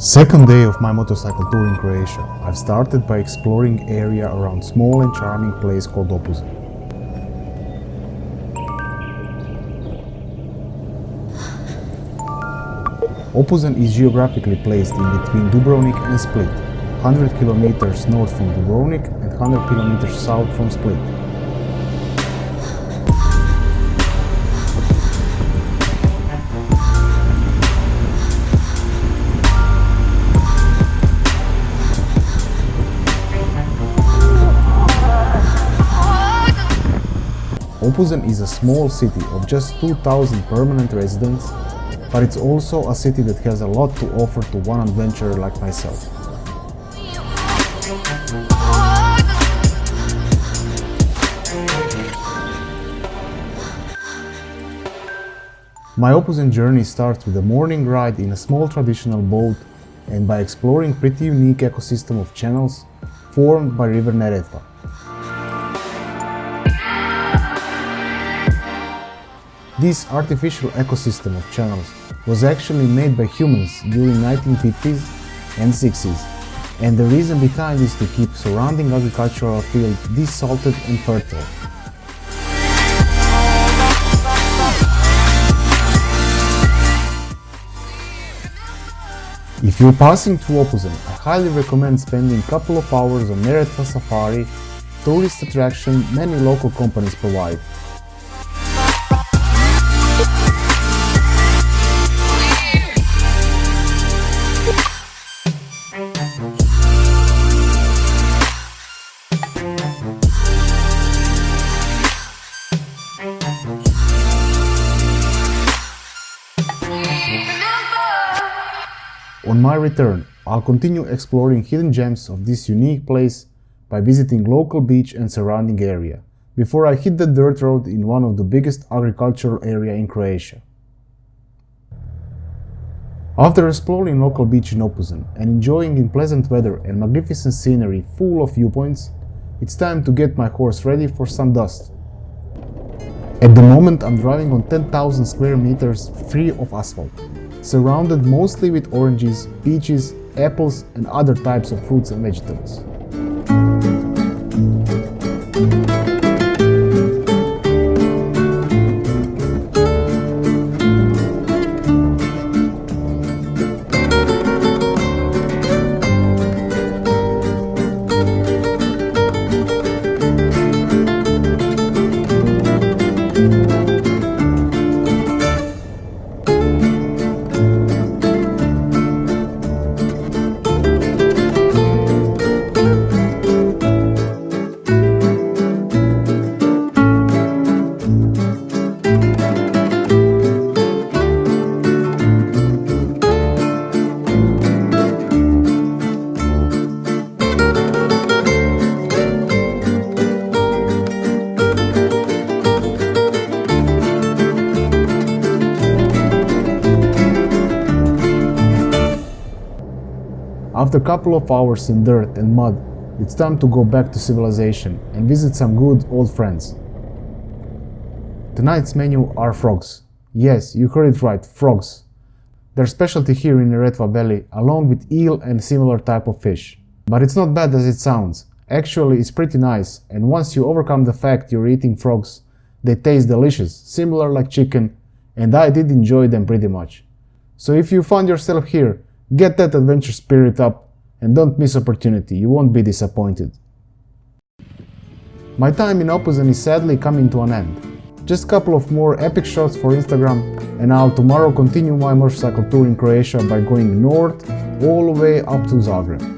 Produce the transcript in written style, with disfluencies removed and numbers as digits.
Second day of my motorcycle tour in Croatia. I've started by exploring area around small and charming place called Opuzen. Opuzen is geographically placed in between Dubrovnik and Split, 100 kilometers north from Dubrovnik and 100 kilometers south from Split. Opuzen is a small city of just 2,000 permanent residents, but it's also a city that has a lot to offer to one adventurer like myself. My Opuzen journey starts with a morning ride in a small traditional boat and by exploring pretty unique ecosystem of channels formed by river Neretva. This artificial ecosystem of channels was actually made by humans during 1950s and 60s, and the reason behind is to keep surrounding agricultural fields desalted and fertile. If you're passing through Opuzen, I highly recommend spending a couple of hours on Neretva Safari, tourist attraction many local companies provide. On my return, I'll continue exploring hidden gems of this unique place by visiting local beach and surrounding area, before I hit the dirt road in one of the biggest agricultural area in Croatia. After exploring local beach in Opuzen and enjoying in pleasant weather and magnificent scenery full of viewpoints, it's time to get my horse ready for some dust. At the moment I'm driving on 10,000 square meters free of asphalt, surrounded mostly with oranges, peaches, apples and other types of fruits and vegetables. After a couple of hours in dirt and mud, it's time to go back to civilization and visit some good old friends. Tonight's menu are frogs. Yes, you heard it right, frogs. They're specialty here in Neretva Valley, along with eel and similar type of fish. But it's not bad as it sounds. Actually, it's pretty nice, and once you overcome the fact you're eating frogs, they taste delicious, similar like chicken, and I did enjoy them pretty much. So if you found yourself here, get that adventure spirit up and don't miss opportunity, you won't be disappointed. My time in Opuzen is sadly coming to an end. Just a couple of more epic shots for Instagram and I'll tomorrow continue my motorcycle tour in Croatia by going north all the way up to Zagreb.